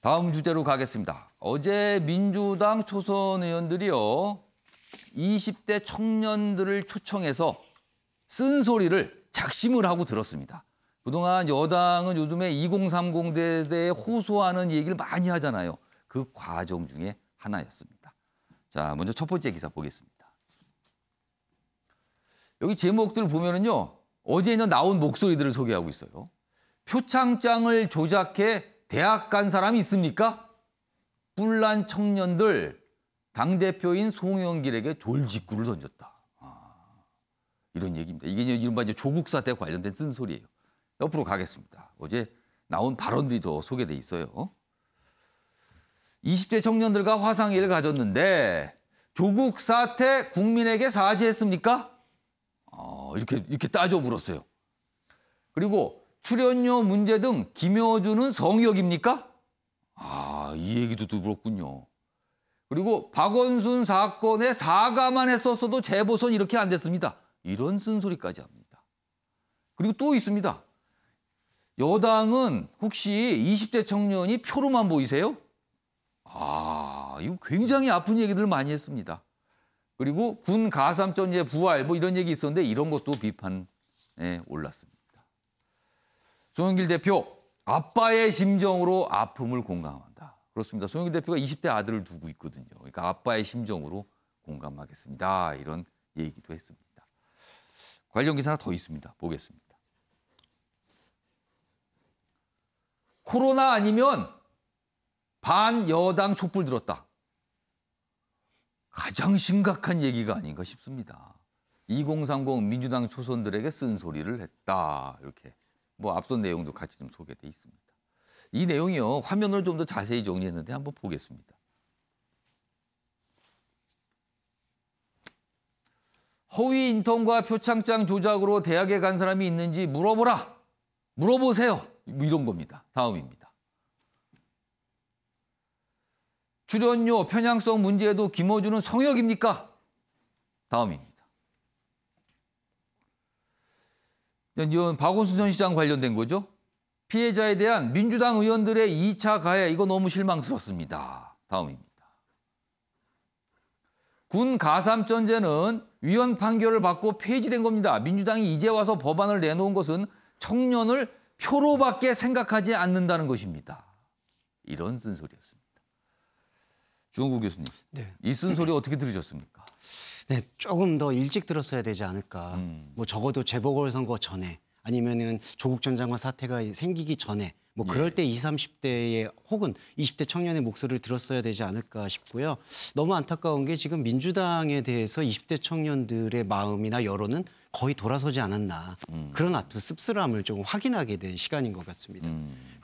다음 주제로 가겠습니다. 어제 민주당 초선 의원들이요. 20대 청년들을 초청해서 쓴소리를 작심을 하고 들었습니다. 그동안 여당은 요즘에 2030에 대해 호소하는 얘기를 많이 하잖아요. 그 과정 중에 하나였습니다. 자, 먼저 첫 번째 기사 보겠습니다. 여기 제목들 보면은요. 어제 나온 목소리들을 소개하고 있어요. 표창장을 조작해 대학 간 사람이 있습니까? 뿔난 청년들 당대표인 송영길에게 돌직구를 던졌다. 이런 얘기입니다. 이게 이른바 조국 사태 관련된 쓴소리예요. 옆으로 가겠습니다. 어제 나온 발언들이 더 소개돼 있어요. 20대 청년들과 화상회의를 가졌는데 조국 사태 국민에게 사죄했습니까? 이렇게 따져 물었어요. 그리고 출연료 문제 등 김여준은 성역입니까? 이 얘기도 물었군요. 그리고 박원순 사건에 사과만 했었어도 재보선 이렇게 안 됐습니다. 이런 쓴소리까지 합니다. 그리고 또 있습니다. 여당은 혹시 20대 청년이 표로만 보이세요? 이거 굉장히 아픈 얘기들 많이 했습니다. 그리고 군 가삼전제 부활 뭐 이런 얘기 있었는데 이런 것도 비판에 올랐습니다. 송영길 대표, 아빠의 심정으로 아픔을 공감한다. 그렇습니다. 송영길 대표가 20대 아들을 두고 있거든요. 그러니까 아빠의 심정으로 공감하겠습니다. 이런 얘기도 했습니다. 관련 기사 하나 더 있습니다. 보겠습니다. 코로나 아니면 반여당 촛불 들었다. 가장 심각한 얘기가 아닌가 싶습니다. 2030 민주당 초선들에게 쓴소리를 했다. 이렇게 앞선 내용도 같이 좀 소개돼 있습니다. 이 내용이요. 화면을 좀 더 자세히 정리했는데 한번 보겠습니다. 허위 인턴과 표창장 조작으로 대학에 간 사람이 있는지 물어보라. 물어보세요. 이런 겁니다. 다음입니다. 출연료 편향성 문제에도 김어준은 성역입니까? 다음입니다. 이건 박원순 전 시장 관련된 거죠. 피해자에 대한 민주당 의원들의 2차 가해 이거 너무 실망스럽습니다. 다음입니다. 군 가삼전제는 위헌 판결을 받고 폐지된 겁니다. 민주당이 이제 와서 법안을 내놓은 것은 청년을 표로밖에 생각하지 않는다는 것입니다. 이런 쓴소리였습니다. 주홍국 교수님, 이 쓴소리 어떻게 들으셨습니까? 네, 조금 더 일찍 들었어야 되지 않을까. 적어도 재보궐선거 전에 아니면은 조국 전 장관 사태가 생기기 전에 그럴 때 20, 30대의 혹은 20대 청년의 목소리를 들었어야 되지 않을까 싶고요. 너무 안타까운 게 지금 민주당에 대해서 20대 청년들의 마음이나 여론은 거의 돌아서지 않았나. 그런 씁쓸함을 조금 확인하게 된 시간인 것 같습니다.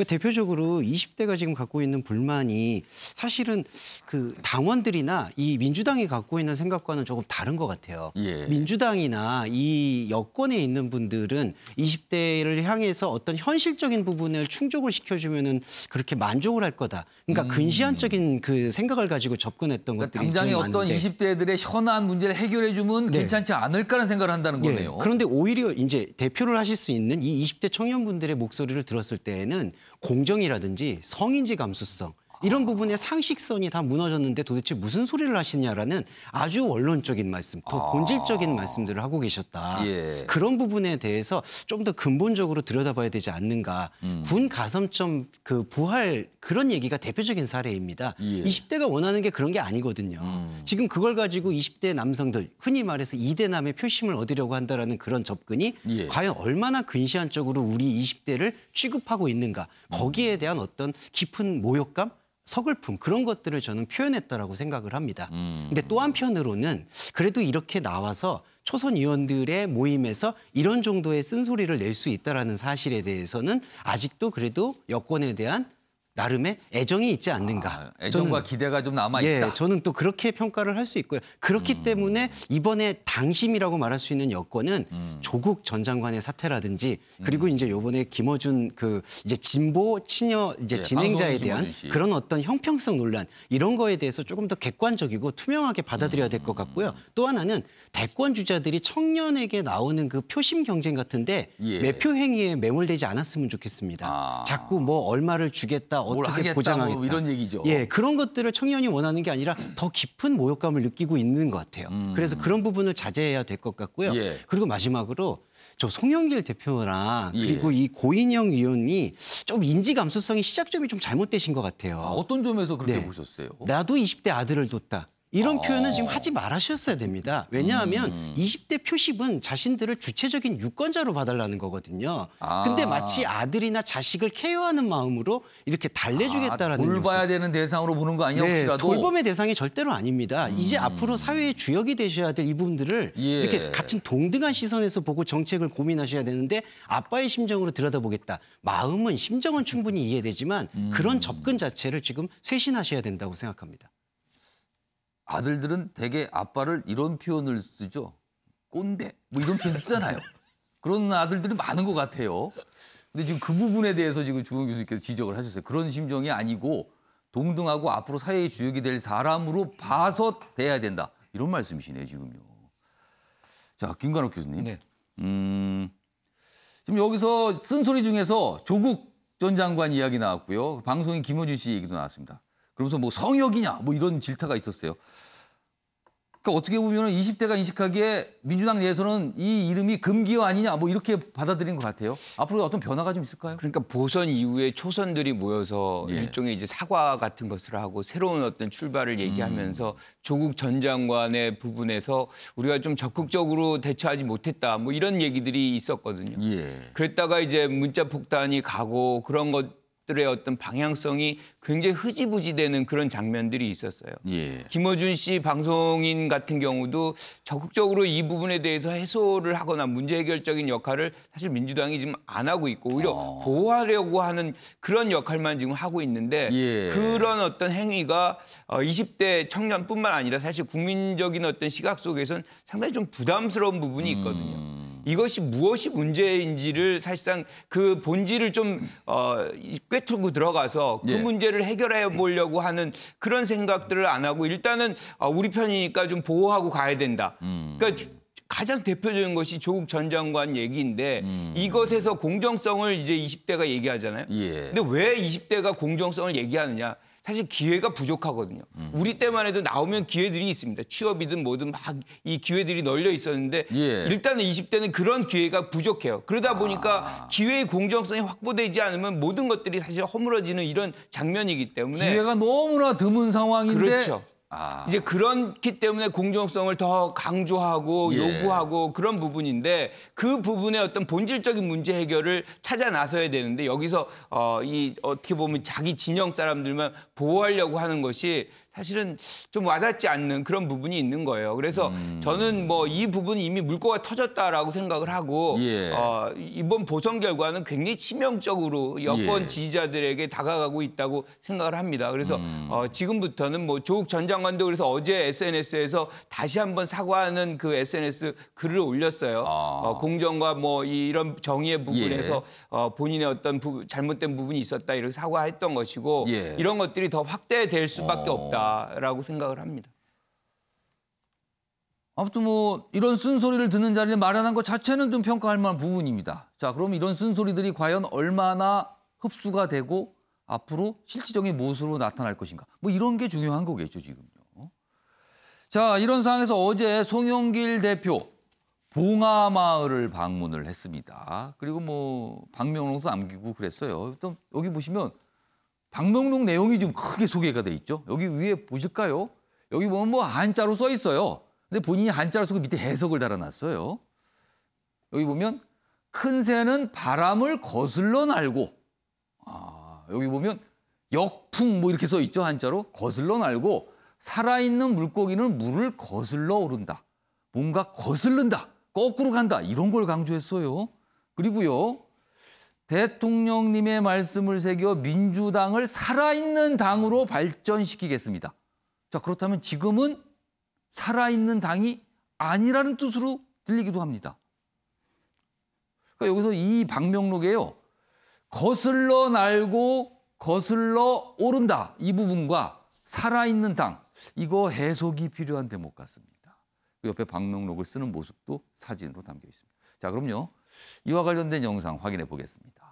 대표적으로 20대가 지금 갖고 있는 불만이 사실은 그 당원들이나 이 민주당이 갖고 있는 생각과는 조금 다른 것 같아요. 민주당이나 이 여권에 있는 분들은 20대를 향해서 어떤 현실적인 부분을 충족을 시켜주면은 그렇게 만족을 할 거다. 그러니까 근시안적인 그 생각을 가지고 접근했던 것들이 당장의 어떤 20대들의 현안 문제를 해결해주면 괜찮지 않을까라는 생각을 한다는 거네요. 그런데 오히려 이제 대표를 하실 수 있는 이 20대 청년분들의 목소리를 들었을 때에는 공정이라든지 성인지 감수성 이런 부분의 상식선이 다 무너졌는데 도대체 무슨 소리를 하시냐라는 아주 원론적인 말씀, 더 본질적인 말씀들을 하고 계셨다. 그런 부분에 대해서 좀 더 근본적으로 들여다봐야 되지 않는가. 군 가삼점 그 부활 그런 얘기가 대표적인 사례입니다. 20대가 원하는 게 그런 게 아니거든요. 지금 그걸 가지고 20대 남성들, 흔히 말해서 이대남의 표심을 얻으려고 한다라는 그런 접근이 과연 얼마나 근시안적으로 우리 20대를 취급하고 있는가. 거기에 대한 어떤 깊은 모욕감, 서글픔 그런 것들을 저는 표현했다라고 생각을 합니다. 근데 또 한편으로는 그래도 이렇게 나와서 초선 의원들의 모임에서 이런 정도의 쓴소리를 낼 수 있다라는 사실에 대해서는 아직도 그래도 여권에 대한 나름의 애정이 있지 않는가. 애정과 기대가 좀 남아있다. 저는 또 그렇게 평가를 할 수 있고요. 그렇기 때문에 이번에 당심이라고 말할 수 있는 여권은 조국 전 장관의 사태라든지 그리고 이제 이번에 김어준 이제 진보 친여 이제 진행자에 대한 그런 어떤 형평성 논란 이런 거에 대해서 조금 더 객관적이고 투명하게 받아들여야 될 것 같고요. 또 하나는 대권 주자들이 청년에게 나오는 그 표심 경쟁 같은데 매표 행위에 매몰되지 않았으면 좋겠습니다. 자꾸 얼마를 주겠다. 뭘 어떻게 하겠다, 보장하겠다. 뭐 이런 얘기죠. 예, 그런 것들을 청년이 원하는 게 아니라 더 깊은 모욕감을 느끼고 있는 것 같아요. 그래서 그런 부분을 자제해야 될 것 같고요. 예. 그리고 마지막으로 저 송영길 대표랑 예. 그리고 이 고인영 의원이 좀 인지 감수성이 시작점이 좀 잘못되신 것 같아요. 아, 어떤 점에서 그렇게 네. 보셨어요? 나도 20대 아들을 뒀다. 이런 표현은 지금 하지 말으셨어야 됩니다. 왜냐하면 20대 표심은 자신들을 주체적인 유권자로 봐달라는 거거든요. 아. 근데 마치 아들이나 자식을 케어하는 마음으로 이렇게 달래주겠다라는 돌봐야 되는 대상으로 보는 거 아니야, 네, 혹시라도? 돌봄의 대상이 절대로 아닙니다. 이제 앞으로 사회의 주역이 되셔야 될 이 부분들을 예. 이렇게 같은 동등한 시선에서 보고 정책을 고민하셔야 되는데 아빠의 심정으로 들여다보겠다. 마음은 심정은 충분히 이해되지만 그런 접근 자체를 지금 쇄신하셔야 된다고 생각합니다. 아들들은 대개 아빠를 이런 표현을 쓰죠. 꼰대 뭐 이런 표현 쓰잖아요. 그런 아들들이 많은 것 같아요. 근데 지금 그 부분에 대해서 지금 주원 교수님께서 지적을 하셨어요. 그런 심정이 아니고 동등하고 앞으로 사회의 주역이 될 사람으로 봐서 돼야 된다. 이런 말씀이시네요, 지금요. 자, 김관옥 교수님. 네. 지금 여기서 쓴소리 중에서 조국 전 장관 이야기 나왔고요. 방송인 김어준 씨 얘기도 나왔습니다. 그러면서 뭐 성역이냐 뭐 이런 질타가 있었어요. 그러니까 어떻게 보면 20대가 인식하기에 민주당 내에서는 이 이름이 금기어 아니냐 뭐 이렇게 받아들인 것 같아요. 앞으로 어떤 변화가 좀 있을까요? 그러니까 보선 이후에 초선들이 모여서 예. 일종의 이제 사과 같은 것을 하고 새로운 어떤 출발을 얘기하면서 조국 전 장관의 부분에서 우리가 좀 적극적으로 대처하지 못했다 뭐 이런 얘기들이 있었거든요. 예. 그랬다가 이제 문자 폭탄이 가고 그런 것들의 어떤 방향성이 굉장히 흐지부지되는 그런 장면들이 있었어요. 예. 김어준 씨 방송인 같은 경우도 적극적으로 이 부분에 대해서 해소를 하거나 문제 해결적인 역할을 사실 민주당이 지금 안 하고 있고 오히려 보호하려고 하는 그런 역할만 지금 하고 있는데 예. 그런 어떤 행위가 20대 청년뿐만 아니라 사실 국민적인 어떤 시각 속에서는 상당히 좀 부담스러운 부분이 있거든요. 이것이 무엇이 문제인지를 사실상 그 본질을 좀 꿰뚫고 들어가서 그 예. 문제를 해결해 보려고 하는 그런 생각들을 안 하고 일단은 우리 편이니까 좀 보호하고 가야 된다. 그러니까 가장 대표적인 것이 조국 전 장관 얘기인데 이것에서 공정성을 이제 20대가 얘기하잖아요. 예. 근데 왜 20대가 공정성을 얘기하느냐? 사실 기회가 부족하거든요. 우리 때만 해도 나오면 기회들이 있습니다. 취업이든 뭐든 막 이 기회들이 널려 있었는데 예. 일단은 20대는 그런 기회가 부족해요. 그러다 보니까 기회의 공정성이 확보되지 않으면 모든 것들이 사실 허물어지는 이런 장면이기 때문에 기회가 너무나 드문 상황인데 그렇죠. 아. 이제 그렇기 때문에 공정성을 더 강조하고 예. 요구하고 그런 부분인데 그 부분의 어떤 본질적인 문제 해결을 찾아 나서야 되는데 여기서 이 어떻게 보면 자기 진영 사람들만 보호하려고 하는 것이 사실은 좀 와닿지 않는 그런 부분이 있는 거예요. 그래서 저는 뭐 이 부분이 이미 물꼬가 터졌다라고 생각을 하고 예. 이번 보선 결과는 굉장히 치명적으로 여권 예. 지지자들에게 다가가고 있다고 생각을 합니다. 그래서 지금부터는 뭐 조국 전 장관도 그래서 어제 SNS에서 다시 한번 사과하는 그 SNS 글을 올렸어요. 공정과 뭐 이런 정의의 부분에서 본인의 어떤 잘못된 부분이 있었다 이렇게 사과했던 것이고 예. 이런 것들이 더 확대될 수밖에 없다라고 생각을 합니다. 아무튼 뭐 이런 쓴소리를 듣는 자리를 마련한 것 자체는 좀 평가할 만한 부분입니다. 자, 그럼 이런 쓴소리들이 과연 얼마나 흡수가 되고 앞으로 실질적인 모습으로 나타날 것인가. 뭐 이런 게 중요한 거겠죠, 지금요. 자, 이런 상황에서 어제 송영길 대표 봉하마을을 방문을 했습니다. 그리고 뭐 방명록도 남기고 그랬어요. 또 여기 보시면 방명록 내용이 좀 크게 소개가 돼 있죠. 여기 위에 보실까요? 여기 보면 뭐 한자로 써 있어요. 근데 본인이 한자로 쓰고 밑에 해석을 달아놨어요. 여기 보면 큰 새는 바람을 거슬러 날고, 여기 보면 역풍 뭐 이렇게 써 있죠. 한자로 거슬러 날고 살아있는 물고기는 물을 거슬러 오른다. 뭔가 거슬른다. 거꾸로 간다. 이런 걸 강조했어요. 그리고요. 대통령님의 말씀을 새겨 민주당을 살아있는 당으로 발전시키겠습니다. 자, 그렇다면 지금은 살아있는 당이 아니라는 뜻으로 들리기도 합니다. 그러니까 여기서 이 방명록에요. 거슬러 날고 거슬러 오른다. 이 부분과 살아있는 당. 이거 해석이 필요한 대목 같습니다. 그 옆에 방명록을 쓰는 모습도 사진으로 담겨 있습니다. 자, 그럼요. 이와 관련된 영상 확인해 보겠습니다.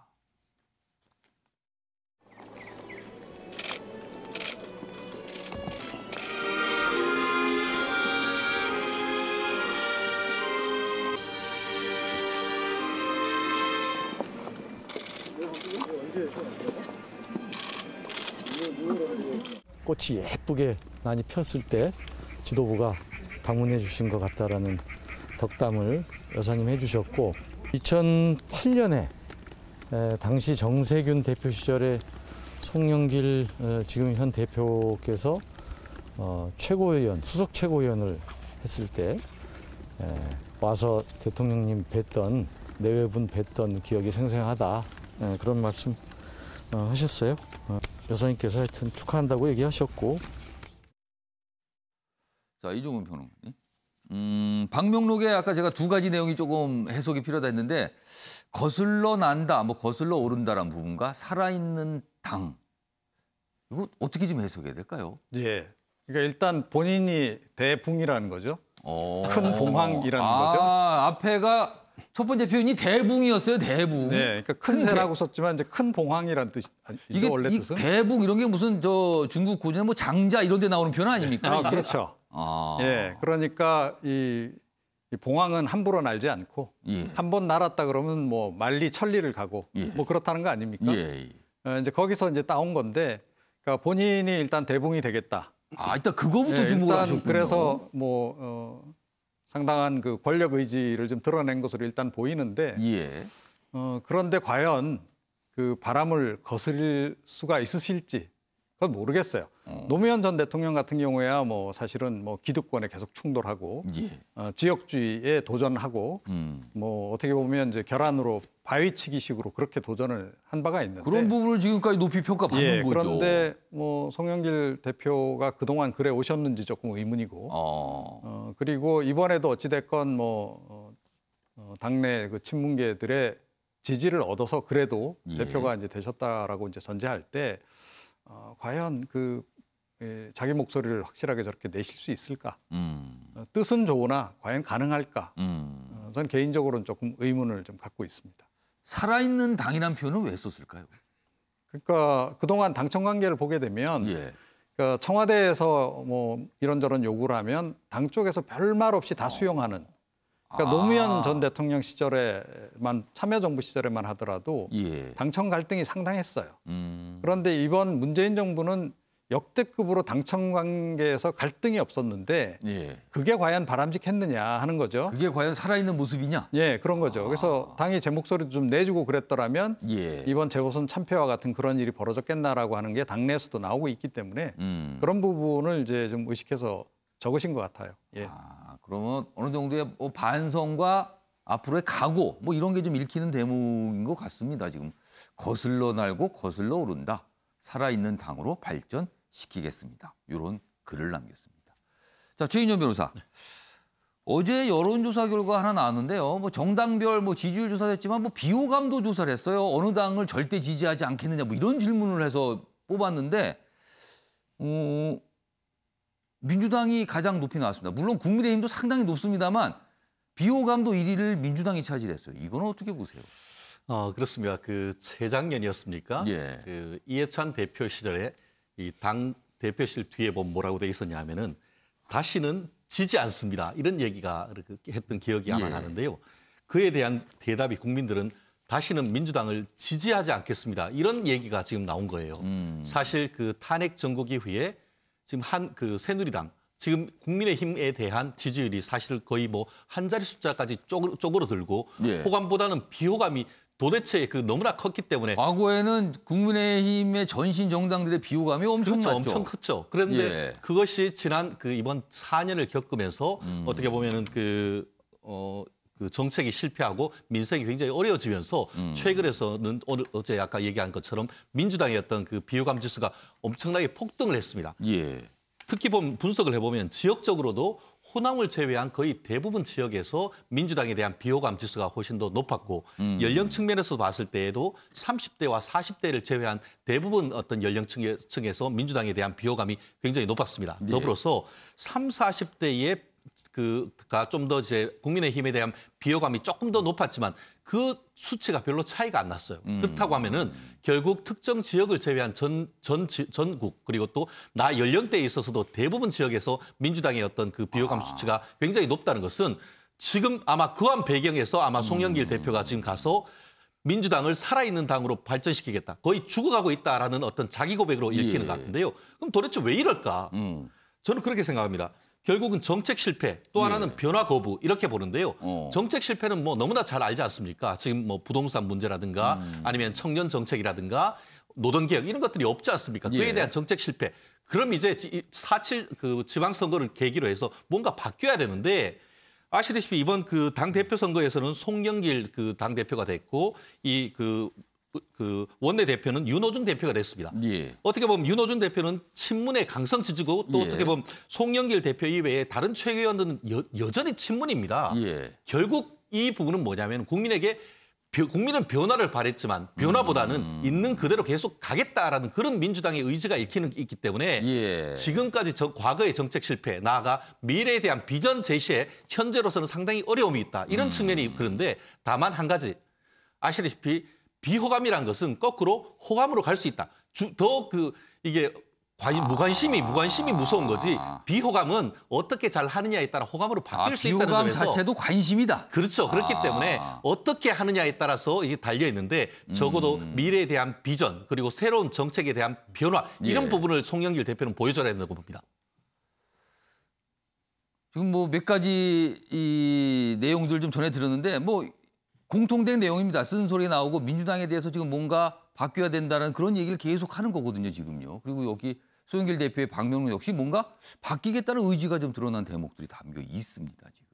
꽃이 예쁘게 많이 폈을 때 지도부가 방문해 주신 것 같다라는 덕담을 여사님 해주셨고 2008년에 당시 정세균 대표 시절에 송영길 지금 현 대표께서 최고위원, 수석 최고위원을 했을 때 와서 대통령님 뵀던 내외분 뵀던 기억이 생생하다 그런 말씀 하셨어요. 여사님께서 하여튼 축하한다고 얘기하셨고. 자, 이종훈 평론가님. 방명록에 아까 제가 두 가지 내용이 조금 해석이 필요하다 했는데 거슬러 난다, 뭐 거슬러 오른다라는 부분과 살아있는 당. 이거 어떻게 좀 해석해야 될까요? 예. 그러니까 일단 본인이 대붕이라는 거죠. 큰 봉황이라는 거죠. 앞에가 첫 번째 표현이 대붕이었어요. 대붕. 네, 그러니까 큰 새라고 썼지만 이제 큰 봉황이라는 뜻이죠. 이게 원래 뜻은. 대붕 이런 게 무슨 저 중국 고전에 뭐 장자 이런 데 나오는 표현 아닙니까? 그렇죠. 예, 그러니까 이 봉황은 함부로 날지 않고 예. 한번 날았다 그러면 뭐 만리천리를 가고 예. 뭐 그렇다는 거 아닙니까? 예. 이제 거기서 이제 따온 건데, 그러니까 본인이 일단 대붕이 되겠다. 일단 그거부터 예, 주목을 일단 하셨군요. 그래서 뭐 상당한 그 권력 의지를 좀 드러낸 것으로 일단 보이는데, 예. 그런데 과연 그 바람을 거스릴 수가 있으실지 그건 모르겠어요. 노무현 전 대통령 같은 경우에야 뭐 사실은 뭐 기득권에 계속 충돌하고 예. 지역주의에 도전하고 뭐 어떻게 보면 이제 결안으로 바위치기식으로 그렇게 도전을 한 바가 있는데 그런 부분을 지금까지 높이 평가받는 예, 거죠. 그런데 뭐 송영길 대표가 그동안 그래 오셨는지 조금 의문이고 그리고 이번에도 어찌됐건 뭐 당내 그 친문계들의 지지를 얻어서 그래도 예. 대표가 이제 되셨다라고 이제 전제할 때 과연 그 자기 목소리를 확실하게 저렇게 내실 수 있을까? 뜻은 좋으나 과연 가능할까? 저는 개인적으로는 조금 의문을 좀 갖고 있습니다. 살아있는 당이란 표현은 왜 썼을까요? 그러니까 그동안 당청 관계를 보게 되면 예. 그러니까 청와대에서 뭐 이런저런 요구를 하면 당 쪽에서 별말 없이 다 수용하는. 그러니까 노무현 전 대통령 시절에만 참여정부 시절에만 하더라도 예. 당청 갈등이 상당했어요. 그런데 이번 문재인 정부는 역대급으로 당청 관계에서 갈등이 없었는데 예. 그게 과연 바람직했느냐 하는 거죠. 그게 과연 살아있는 모습이냐? 예, 그런 거죠. 그래서 당이 제 목소리도 좀 내주고 그랬더라면 예. 이번 재보선 참패와 같은 그런 일이 벌어졌겠나라고 하는 게 당내에서도 나오고 있기 때문에 그런 부분을 이제 좀 의식해서 적으신 것 같아요. 예. 그러면 어느 정도의 뭐 반성과 앞으로의 각오 뭐 이런 게 좀 읽히는 대목인 것 같습니다. 지금 거슬러 날고 거슬러 오른다. 살아있는 당으로 발전시키겠습니다. 이런 글을 남겼습니다. 자, 최인현 변호사. 어제 여론조사 결과 하나 나왔는데요. 뭐 정당별 뭐 지지율 조사도 했지만 뭐 비호감도 조사를 했어요. 어느 당을 절대 지지하지 않겠느냐 뭐 이런 질문을 해서 뽑았는데 민주당이 가장 높이 나왔습니다. 물론 국민의힘도 상당히 높습니다만 비호감도 1위를 민주당이 차지했어요. 이건 어떻게 보세요? 그렇습니다. 그 재작년이었습니까? 예. 그 이해찬 대표 시절에 이 당 대표실 뒤에 보면 뭐라고 돼 있었냐면은 다시는 지지 않습니다. 이런 얘기가 했던 기억이 아마 예. 나는데요. 그에 대한 대답이 국민들은 다시는 민주당을 지지하지 않겠습니다. 이런 얘기가 지금 나온 거예요. 사실 그 탄핵 정국 이후에 지금 그 새누리당 지금 국민의힘에 대한 지지율이 사실 거의 뭐 한 자리 숫자까지 쪼그러들고 예. 호감보다는 비호감이 도대체 그 너무나 컸기 때문에 과거에는 국민의힘의 전신 정당들의 비호감이 엄청났죠. 그렇죠, 엄청 컸죠. 그런데 예. 그것이 지난 그 이번 4년을 겪으면서 어떻게 보면은 그 정책이 실패하고 민생이 굉장히 어려워지면서 최근에서는 어제 아까 얘기한 것처럼 민주당의 어떤 그 비호감 지수가 엄청나게 폭등을 했습니다. 예. 특히 분석을 해보면 지역적으로도 호남을 제외한 거의 대부분 지역에서 민주당에 대한 비호감 지수가 훨씬 더 높았고 연령 측면에서 봤을 때에도 30대와 40대를 제외한 대부분 어떤 연령층에서 민주당에 대한 비호감이 굉장히 높았습니다. 네. 더불어서 30, 40대의 그가 좀 더 이제 국민의힘에 대한 비호감이 조금 더 높았지만 그 수치가 별로 차이가 안 났어요. 그렇다고 하면은 결국 특정 지역을 제외한 전국 그리고 또 나 연령대에 있어서도 대부분 지역에서 민주당의 어떤 그 비호감 수치가 굉장히 높다는 것은 지금 아마 그한 배경에서 아마 송영길 대표가 지금 가서 민주당을 살아있는 당으로 발전시키겠다. 거의 죽어가고 있다라는 어떤 자기 고백으로 읽히는 것 같은데요. 그럼 도대체 왜 이럴까? 저는 그렇게 생각합니다. 결국은 정책 실패, 또 하나는 변화 거부 이렇게 보는데요. 정책 실패는 뭐 너무나 잘 알지 않습니까? 지금 뭐 부동산 문제라든가 아니면 청년 정책이라든가 노동개혁 이런 것들이 없지 않습니까? 그에 대한 정책 실패. 그럼 이제 4.7 그 지방선거를 계기로 해서 뭔가 바뀌어야 되는데 아시다시피 이번 그 당대표 선거에서는 송영길 그 당대표가 됐고 이 그 원내대표는 윤호중 대표가 됐습니다. 예. 어떻게 보면 윤호중 대표는 친문의 강성 지지고 또 예. 어떻게 보면 송영길 대표 이외에 다른 최고위원들은 여전히 친문입니다. 예. 결국 이 부분은 뭐냐면 국민은 변화를 바랬지만 변화보다는 있는 그대로 계속 가겠다라는 그런 민주당의 의지가 있기 때문에 예. 지금까지 과거의 정책 실패, 나아가 미래에 대한 비전 제시에 현재로서는 상당히 어려움이 있다. 이런 측면이 그런데 다만 한 가지 아시다시피 비호감이란 것은 거꾸로 호감으로 갈 수 있다. 이게 무관심이 무서운 거지. 비호감은 어떻게 잘 하느냐에 따라 호감으로 바뀔 수 있다는 비호감 점에서 자체도 관심이다. 그렇죠. 그렇기 때문에 어떻게 하느냐에 따라서 이게 달려 있는데 적어도 미래에 대한 비전 그리고 새로운 정책에 대한 변화 이런 부분을 송영길 대표는 보여줘야 된다고 봅니다. 지금 뭐 몇 가지 이 내용들 좀 전해 들었는데 뭐 공통된 내용입니다. 쓴소리 나오고 민주당에 대해서 지금 뭔가 바뀌어야 된다는 그런 얘기를 계속 하는 거거든요, 지금요. 그리고 여기 소영길 대표의 방명록 역시 뭔가 바뀌겠다는 의지가 좀 드러난 대목들이 담겨 있습니다, 지금.